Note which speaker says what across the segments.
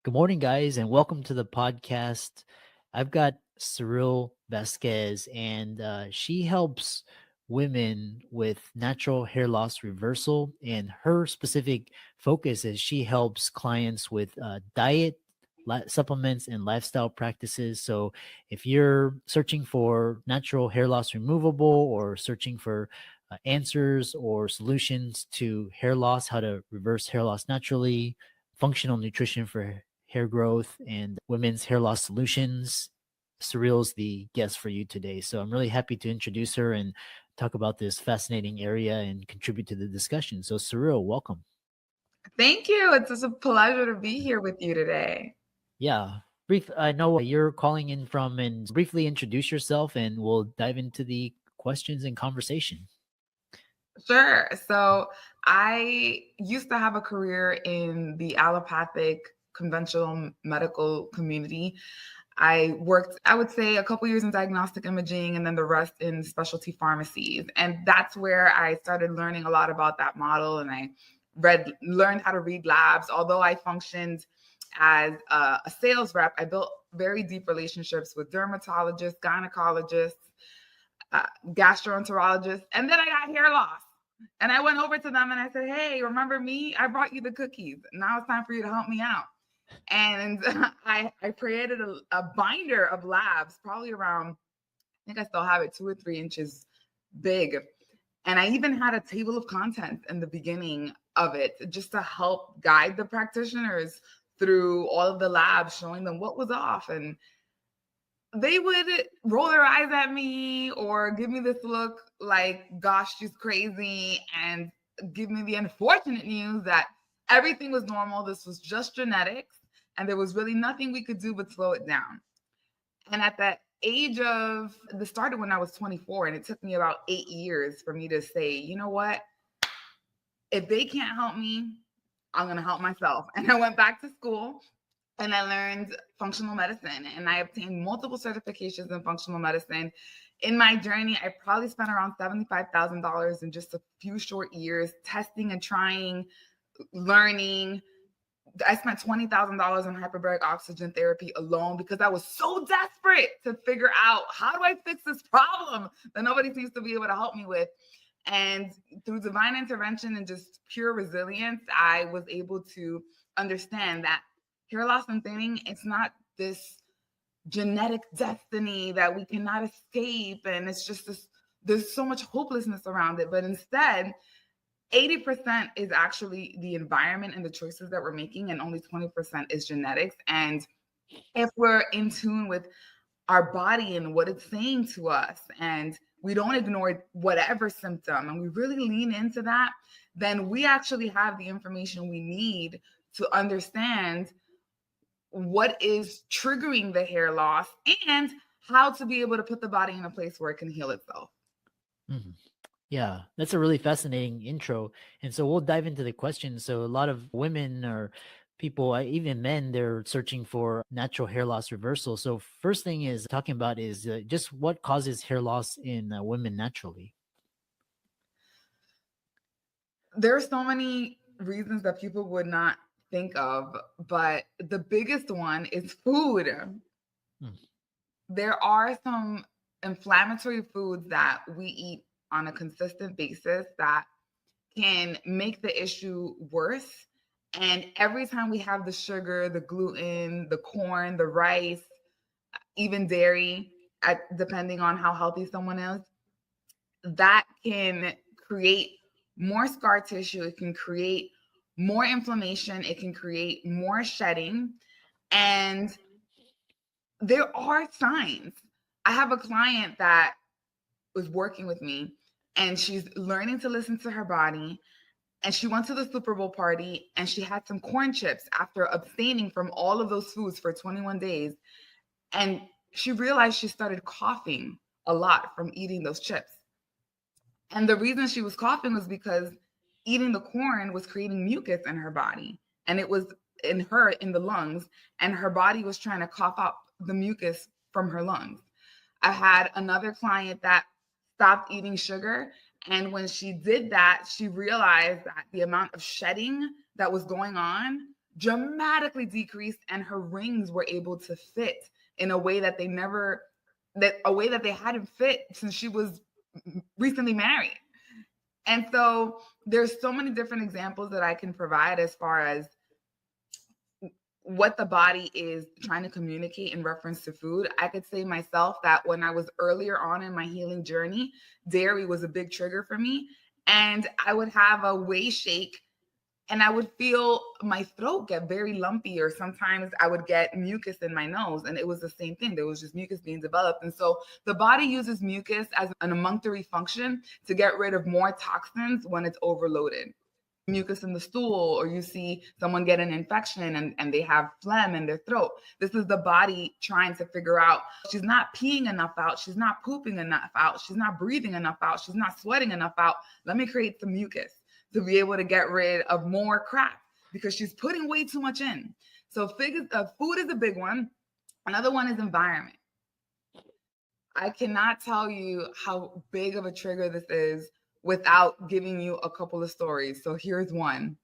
Speaker 1: Good morning, guys, and welcome to the podcast. I've got Syril Vasquez, and she helps women with natural hair loss reversal. And her specific focus is she helps clients with diet, supplements, and lifestyle practices. So, if you're searching for natural hair loss removable or searching for answers or solutions to hair loss, how to reverse hair loss naturally, functional nutrition for hair growth, and women's hair loss solutions, Cyril's the guest for you today. So I'm really happy to introduce her and talk about this fascinating area and contribute to the discussion. So Cyril, welcome.
Speaker 2: Thank you. It's just a pleasure to be here with you today.
Speaker 1: Yeah. I know you're calling in from, and briefly introduce yourself and we'll dive into the questions and conversation.
Speaker 2: Sure. So I used to have a career in the allopathic conventional medical community. I worked, I would say, a couple years in diagnostic imaging and then the rest in specialty pharmacies. And that's where I started learning a lot about that model. And I learned how to read labs. Although I functioned as a sales rep, I built very deep relationships with dermatologists, gynecologists, gastroenterologists, and then I got hair loss. And I went over to them and I said, "Hey, remember me? I brought you the cookies. Now it's time for you to help me out." And I created a binder of labs, probably around, I think I still have it, 2 or 3 inches big. And I even had a table of contents in the beginning of it just to help guide the practitioners through all of the labs, showing them what was off. And they would roll their eyes at me or give me this look like, gosh, she's crazy, and give me the unfortunate news that everything was normal. This was just genetics, and there was really nothing we could do but slow it down. And at that age of, this started when I was 24, and it took me about 8 years for me to say, you know what? If they can't help me, I'm going to help myself. And I went back to school and I learned functional medicine, and I obtained multiple certifications in functional medicine. In my journey, I probably spent around $75,000 in just a few short years testing and trying, learning. I spent $20,000 on hyperbaric oxygen therapy alone because I was so desperate to figure out, how do I fix this problem that nobody seems to be able to help me with? And through divine intervention and just pure resilience, I was able to understand that hair loss and thinning, it's not this genetic destiny that we cannot escape. And it's just this, there's so much hopelessness around it. But instead, 80% is actually the environment and the choices that we're making, and only 20% is genetics. And if we're in tune with our body and what it's saying to us, and we don't ignore whatever symptom, and we really lean into that, then we actually have the information we need to understand what is triggering the hair loss and how to be able to put the body in a place where it can heal itself.
Speaker 1: Mhm. Yeah, that's a really fascinating intro. And so we'll dive into the questions. So a lot of women or people, even men, they're searching for natural hair loss reversal. So first thing is talking about is just what causes hair loss in women naturally.
Speaker 2: There are so many reasons that people would not think of, but the biggest one is food.
Speaker 1: Mm.
Speaker 2: There are some inflammatory foods that we eat on a consistent basis that can make the issue worse. And every time we have the sugar, the gluten, the corn, the rice, even dairy, depending on how healthy someone is, that can create more scar tissue. It can create more inflammation. It can create more shedding. And there are signs. I have a client that was working with me, and she's learning to listen to her body. And she went to the Super Bowl party and she had some corn chips after abstaining from all of those foods for 21 days. And she realized she started coughing a lot from eating those chips. And the reason she was coughing was because eating the corn was creating mucus in her body. And it was in the lungs. And her body was trying to cough out the mucus from her lungs. I had another client that stopped eating sugar. And when she did that, she realized that the amount of shedding that was going on dramatically decreased, and her rings were able to fit in a way that they hadn't fit since she was recently married. And so there's so many different examples that I can provide as far as what the body is trying to communicate in reference to food. I could say myself that when I was earlier on in my healing journey, dairy was a big trigger for me. And I would have a whey shake and I would feel my throat get very lumpy, or sometimes I would get mucus in my nose. And it was the same thing. There was just mucus being developed. And so the body uses mucus as an emunctory function to get rid of more toxins when it's overloaded. Mucus in the stool, or you see someone get an infection and they have phlegm in their throat. This is the body trying to figure out, she's not peeing enough out, she's not pooping enough out, she's not breathing enough out, she's not sweating enough out. Let me create some mucus to be able to get rid of more crap because she's putting way too much in. So food is a big one. Another one is environment. I cannot tell you how big of a trigger this is without giving you a couple of stories. So here's one.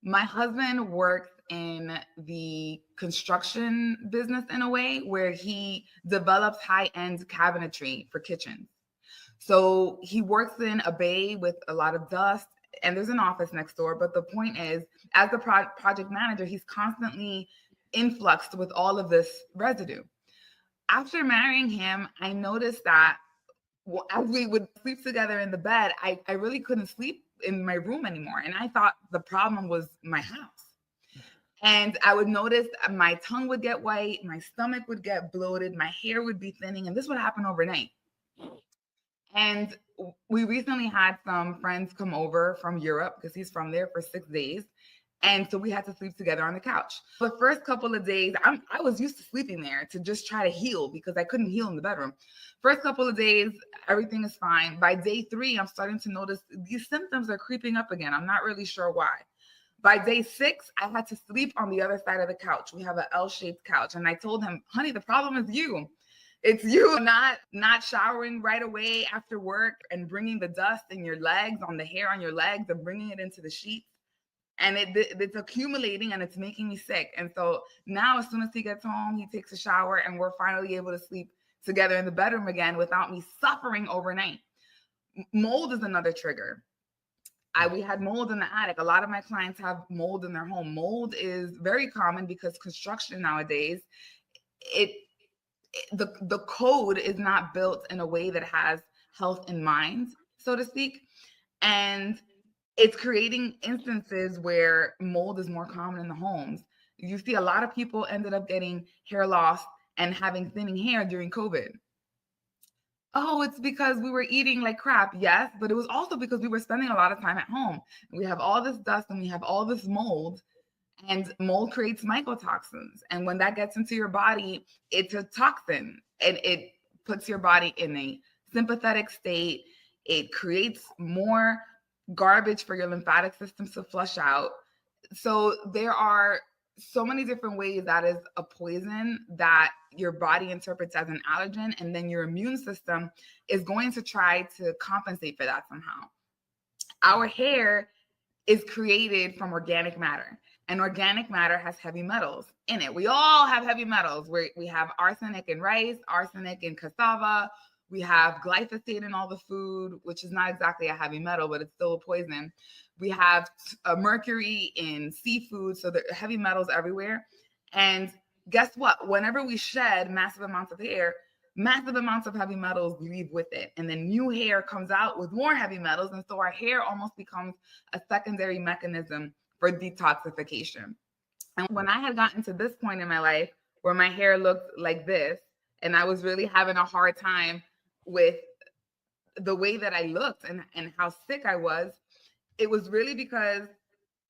Speaker 2: My husband works in the construction business in a way where he develops high-end cabinetry for kitchens. So he works in a bay with a lot of dust, and there's an office next door. But the point is, as the project manager, he's constantly influxed with all of this residue. After marrying him, I noticed that as we would sleep together in the bed, I really couldn't sleep in my room anymore. And I thought the problem was my house. And I would notice my tongue would get white, my stomach would get bloated, my hair would be thinning, and this would happen overnight. And we recently had some friends come over from Europe because he's from there for 6 days. And so we had to sleep together on the couch. The first couple of days, I was used to sleeping there to just try to heal because I couldn't heal in the bedroom. First couple of days, everything is fine. By day 3, I'm starting to notice these symptoms are creeping up again. I'm not really sure why. By day 6, I had to sleep on the other side of the couch. We have an L-shaped couch. And I told him, honey, the problem is you. It's you not showering right away after work and bringing the dust in your legs, on the hair on your legs, and bringing it into the sheets. And it's accumulating and it's making me sick. And so now as soon as he gets home, he takes a shower and we're finally able to sleep together in the bedroom again without me suffering overnight. Mold is another trigger. We had mold in the attic. A lot of my clients have mold in their home. Mold is very common because construction nowadays, the code is not built in a way that has health in mind, so to speak. And it's creating instances where mold is more common in the homes. You see a lot of people ended up getting hair loss and having thinning hair during COVID. Oh, it's because we were eating like crap. Yes, but it was also because we were spending a lot of time at home. We have all this dust and we have all this mold, and mold creates mycotoxins. And when that gets into your body, it's a toxin and it puts your body in a sympathetic state. It creates more garbage for your lymphatic system to flush out. So there are so many different ways that is a poison that your body interprets as an allergen, and then your immune system is going to try to compensate for that somehow. Our hair is created from organic matter, and organic matter has heavy metals in it. We all have heavy metals. We have arsenic in rice, arsenic in cassava. We have glyphosate in all the food, which is not exactly a heavy metal, but it's still a poison. We have mercury in seafood, so there are heavy metals everywhere. And guess what? Whenever we shed massive amounts of hair, massive amounts of heavy metals leave with it. And then new hair comes out with more heavy metals. And so our hair almost becomes a secondary mechanism for detoxification. And when I had gotten to this point in my life where my hair looked like this, and I was really having a hard time with the way that I looked and how sick I was, it was really because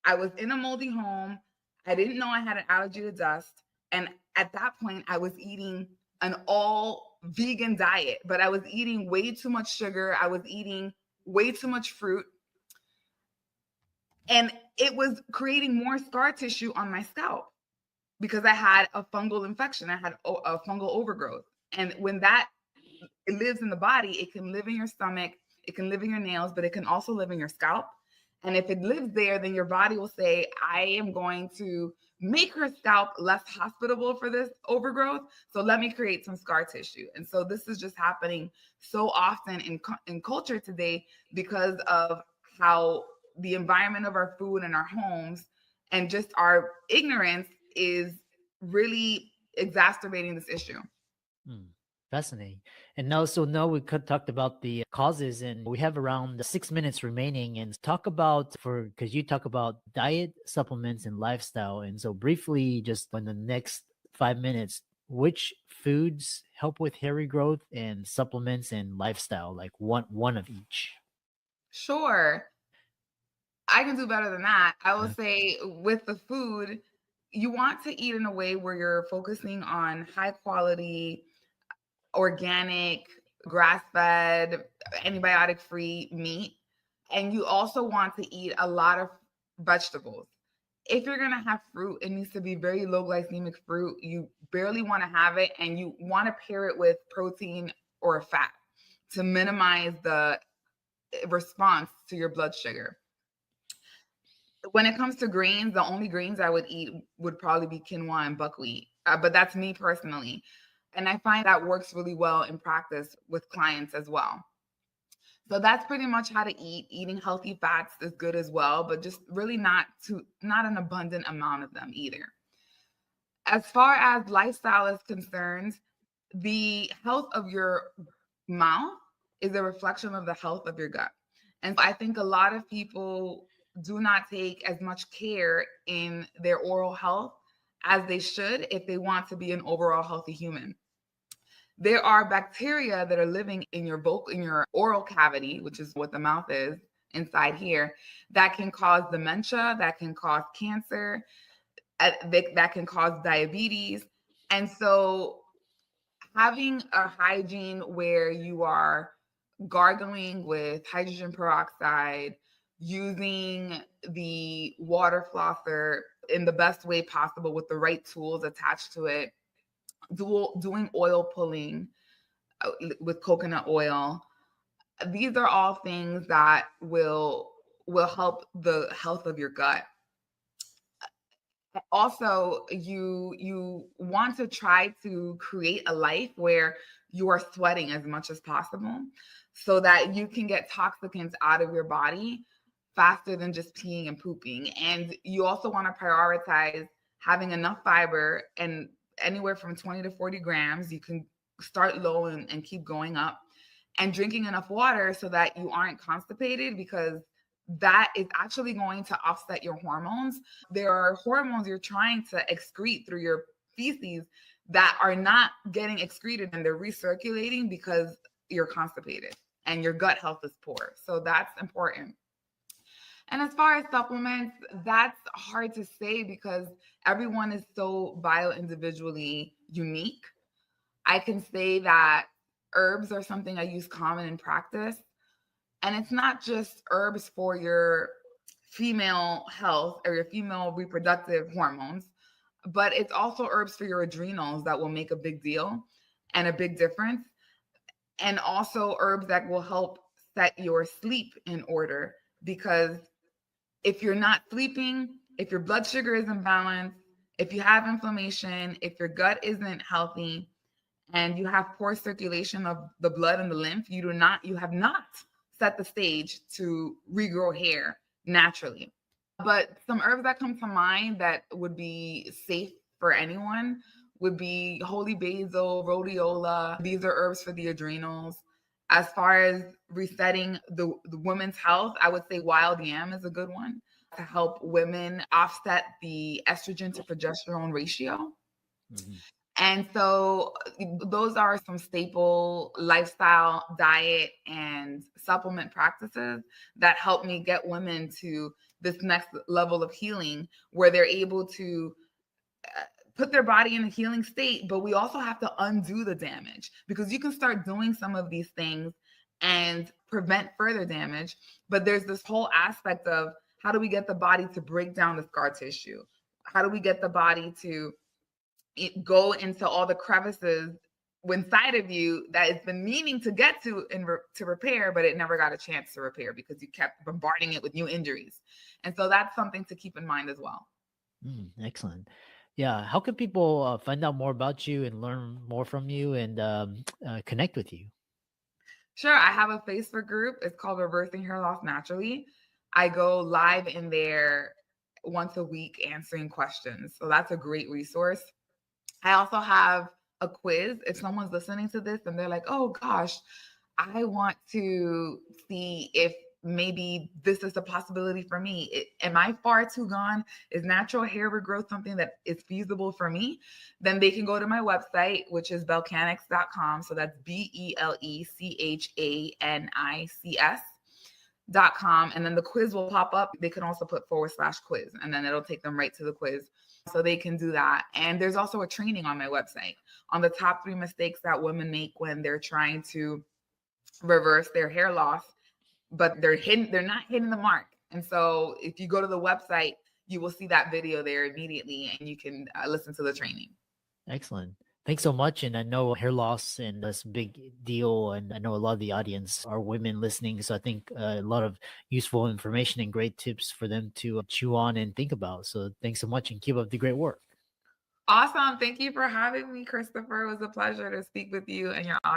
Speaker 2: I was in a moldy home. I didn't know I had an allergy to dust. And at that point, I was eating an all vegan diet, but I was eating way too much sugar. I was eating way too much fruit. And it was creating more scar tissue on my scalp because I had a fungal infection. I had a fungal overgrowth. And when that it lives in the body, it can live in your stomach, it can live in your nails, but it can also live in your scalp. And if it lives there, then your body will say, I am going to make her scalp less hospitable for this overgrowth. So let me create some scar tissue. And so this is just happening so often in culture today because of how the environment of our food and our homes and just our ignorance is really exacerbating this issue.
Speaker 1: Hmm, fascinating. And now we could talked about the causes, and we have around 6 minutes remaining. And talk about because you talk about diet, supplements, and lifestyle. And so briefly, just in the next 5 minutes, which foods help with hair regrowth and supplements and lifestyle, like one of each.
Speaker 2: Sure. I can do better than that. I will
Speaker 1: Yeah.
Speaker 2: say with the food, you want to eat in a way where you're focusing on high quality, organic, grass fed, antibiotic free meat. And you also want to eat a lot of vegetables. If you're going to have fruit, it needs to be very low glycemic fruit. You barely want to have it, and you want to pair it with protein or fat to minimize the response to your blood sugar. When it comes to grains, the only grains I would eat would probably be quinoa and buckwheat. But that's me personally. And I find that works really well in practice with clients as well. So that's pretty much how to eat. Eating healthy fats is good as well, but just really not an abundant amount of them either. As far as lifestyle is concerned, the health of your mouth is a reflection of the health of your gut. And I think a lot of people do not take as much care in their oral health as they should if they want to be an overall healthy human. There are bacteria that are living in your oral cavity, which is what the mouth is inside here, that can cause dementia, that can cause cancer, that can cause diabetes. And so having a hygiene where you are gargling with hydrogen peroxide, using the water flosser in the best way possible with the right tools attached to it, doing oil pulling with coconut oil. These are all things that will help the health of your gut. Also, you want to try to create a life where you are sweating as much as possible so that you can get toxicants out of your body faster than just peeing and pooping. And you also want to prioritize having enough fiber, and anywhere from 20 to 40 grams. You can start low and keep going up, and drinking enough water so that you aren't constipated, because that is actually going to offset your hormones. There are hormones you're trying to excrete through your feces that are not getting excreted, and they're recirculating because you're constipated and your gut health is poor. So that's important. And as far as supplements, that's hard to say because everyone is so bio individually unique. I can say that herbs are something I use common in practice. And it's not just herbs for your female health or your female reproductive hormones, but it's also herbs for your adrenals that will make a big deal and a big difference. And also herbs that will help set your sleep in order, because if you're not sleeping, if your blood sugar is imbalanced, if you have inflammation, if your gut isn't healthy, and you have poor circulation of the blood and the lymph, you have not set the stage to regrow hair naturally. But some herbs that come to mind that would be safe for anyone would be holy basil, rhodiola. These are herbs for the adrenals. As far as resetting the woman's health, I would say wild yam is a good one to help women offset the estrogen to progesterone ratio.
Speaker 1: Mhm.
Speaker 2: And so those are some staple lifestyle, diet, and supplement practices that help me get women to this next level of healing where they're able to put their body in a healing state. But we also have to undo the damage, because you can start doing some of these things and prevent further damage. But there's this whole aspect of how do we get the body to break down the scar tissue? How do we get the body to go into all the crevices inside of you that it's been meaning to get to to repair, but it never got a chance to repair because you kept bombarding it with new injuries. And so that's something to keep in mind as well.
Speaker 1: Excellent. Yeah. How can people find out more about you and learn more from you and connect with you?
Speaker 2: Sure, I have a Facebook group. It's called Reversing Hair Loss Naturally. I go live in there once a week answering questions. So that's a great resource. I also have a quiz. If someone's listening to this and they're like, oh gosh, I want to see if maybe this is a possibility for me. Am I far too gone? Is natural hair regrowth something that is feasible for me? Then they can go to my website, which is belcanics.com. So that's BELECHANICS.com. And then the quiz will pop up. They can also put /quiz, and then it'll take them right to the quiz. So they can do that. And there's also a training on my website on the top 3 mistakes that women make when they're trying to reverse their hair loss, but they're not hitting the mark. And so if you go to the website, you will see that video there immediately, and you can listen to the training.
Speaker 1: Excellent. Thanks so much. And I know hair loss and that's a big deal. And I know a lot of the audience are women listening. So I think a lot of useful information and great tips for them to chew on and think about. So thanks so much and keep up the great work.
Speaker 2: Awesome. Thank you for having me, Christopher. It was a pleasure to speak with you and your audience.